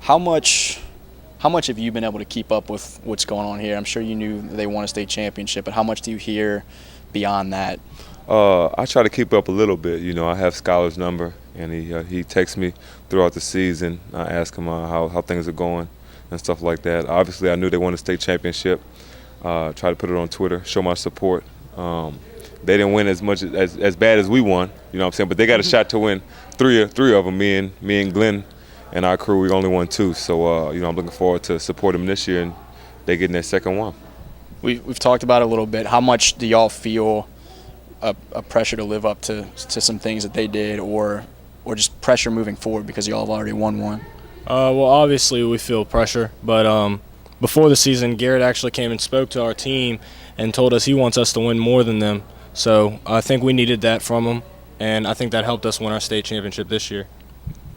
How much have you been able to keep up with what's going on here? I'm sure you knew they won a state championship, but how much do you hear beyond that? I try to keep up a little bit. You know, I have Skylar's number, and he texts me throughout the season. I ask him how things are going and stuff like that. Obviously, I knew they won a state championship. Try to put it on Twitter, show my support. They didn't win as bad as we won, you know what I'm saying? But they got a shot to win three of them. Me and Glenn and our crew, we only won 2. So I'm looking forward to support them this year, and they getting their second one. We've talked about it a little bit. How much do y'all feel a pressure to live up to some things that they did, or just pressure moving forward because y'all have already won one? Well, obviously we feel pressure, but before the season, Garrett actually came and spoke to our team and told us he wants us to win more than them. So I think we needed that from him, and I think that helped us win our state championship this year.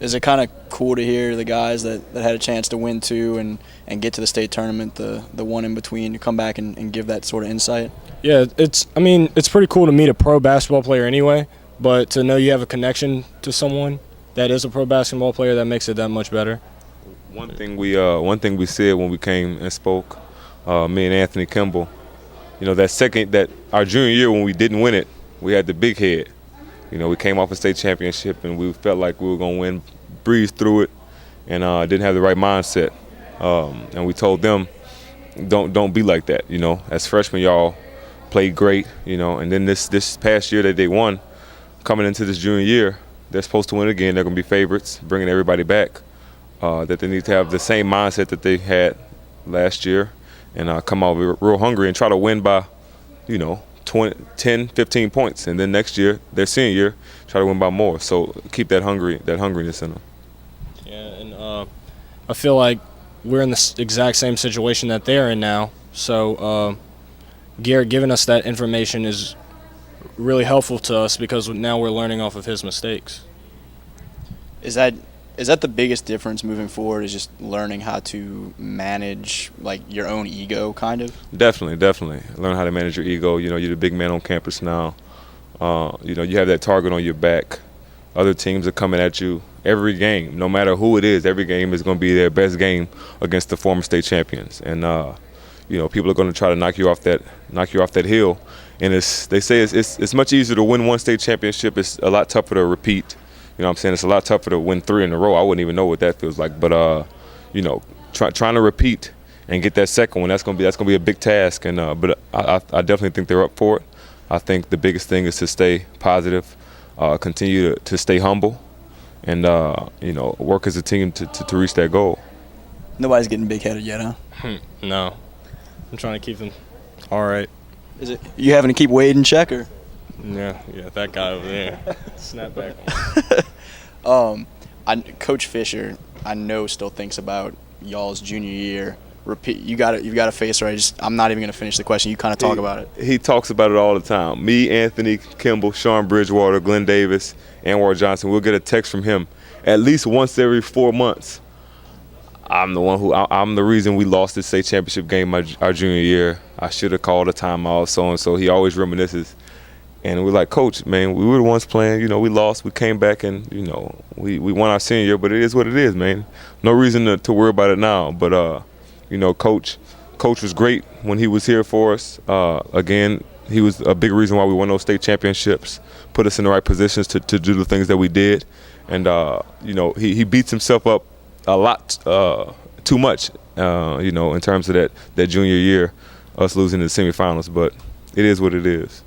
Is it kind of cool to hear the guys that had a chance to win 2 and get to the state tournament, the one in between, to come back and give that sort of insight? Yeah, it's pretty cool to meet a pro basketball player anyway, but to know you have a connection to someone that is a pro basketball player, that makes it that much better. One thing we said when we came and spoke, me and Anthony Kimball, you know, that our junior year when we didn't win it, we had the big head. You know, we came off a state championship and we felt like we were going to win, breeze through it, and didn't have the right mindset. And we told them, don't be like that. You know, as freshmen, y'all played great. You know, and then this past year that they won, coming into this junior year, they're supposed to win again. They're going to be favorites, bringing everybody back. That they need to have the same mindset that they had last year, and come out real hungry and try to win by, 10, 15 points. And then next year, their senior year, try to win by more. So keep that hungriness in them. Yeah, and I feel like we're in the exact same situation that they're in now. So Garrett giving us that information is really helpful to us because now we're learning off of his mistakes. Is that the biggest difference moving forward, is just learning how to manage like your own ego, kind of? Definitely. Learn how to manage your ego. You know, you're the big man on campus now. You have that target on your back. Other teams are coming at you every game, no matter who it is. Every game is going to be their best game against the former state champions, and people are going to try to knock you off that hill. And they say it's much easier to win one state championship. It's a lot tougher to repeat. You know what I'm saying? It's a lot tougher to win 3 in a row. I wouldn't even know what that feels like. But trying to repeat and get that second one, that's gonna be a big task. And but I definitely think they're up for it. I think the biggest thing is to stay positive, continue to stay humble, and work as a team to reach that goal. Nobody's getting big-headed yet, huh? No, I'm trying to keep them all right. Is it you having to keep Wade in check, or? Yeah, that guy over there. Snap back. Coach Fisher, I know, still thinks about y'all's junior year. Repeat. You've got a face right. I'm not even going to finish the question. You kind of talk about it. He talks about it all the time. Me, Anthony Kimball, Sean Bridgewater, Glenn Davis, Anwar Johnson. We'll get a text from him at least once every 4 months. I'm the reason we lost the state championship game our junior year. I should have called a timeout, so and so. He always reminisces. And we're like, Coach, man, we were the ones playing. You know, we lost. We came back and, we won our senior year. But it is what it is, man. No reason to worry about it now. But, Coach was great when he was here for us. Again, he was a big reason why we won those state championships, put us in the right positions to do the things that we did. And, he beats himself up a lot too much, in terms of that junior year, us losing the semifinals. But it is what it is.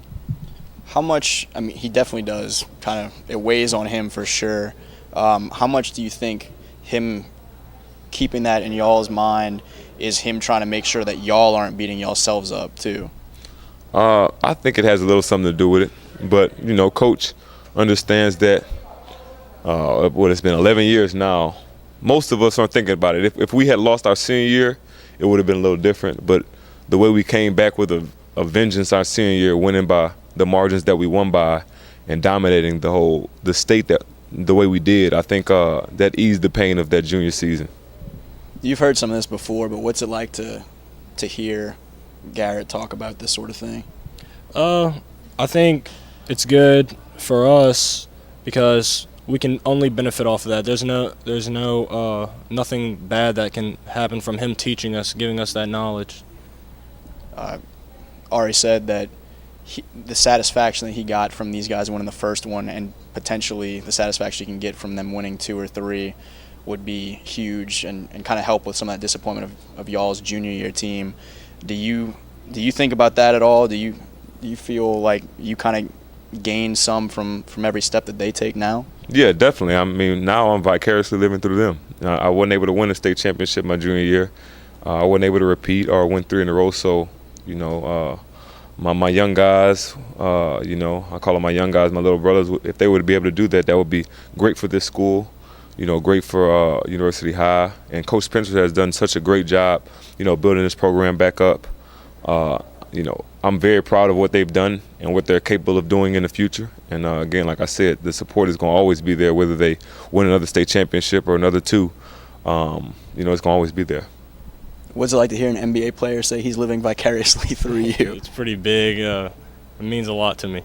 How much, he definitely does kind of, it weighs on him for sure. How much do you think him keeping that in y'all's mind is him trying to make sure that y'all aren't beating y'allselves up too? I think it has a little something to do with it. But, Coach understands that, it's been 11 years now. Most of us aren't thinking about it. If we had lost our senior year, it would have been a little different. But the way we came back with a vengeance our senior year, winning by the margins that we won by and dominating the state the way we did, I think that eased the pain of that junior season. You've heard some of this before, but what's it like to hear Garrett talk about this sort of thing? I think it's good for us because we can only benefit off of that. There's no nothing bad that can happen from him teaching us, giving us that knowledge. Ari said that the satisfaction that he got from these guys winning the first one, and potentially the satisfaction he can get from them winning 2 or 3, would be huge and kind of help with some of that disappointment of y'all's junior year team. Do you think about that at all? Do you feel like you kind of gain some from every step that they take now? Yeah, definitely. I mean, now I'm vicariously living through them. I wasn't able to win a state championship my junior year. I wasn't able to repeat or win 3 in a row. So, my young guys, I call them my young guys, my little brothers. If they would be able to do that, that would be great for this school. Great for University High. And Coach Spencer has done such a great job, building this program back up. I'm very proud of what they've done and what they're capable of doing in the future. And again, like I said, the support is going to always be there, whether they win another state championship or another 2. It's going to always be there. What's it like to hear an NBA player say he's living vicariously through you? It's pretty big. It means a lot to me.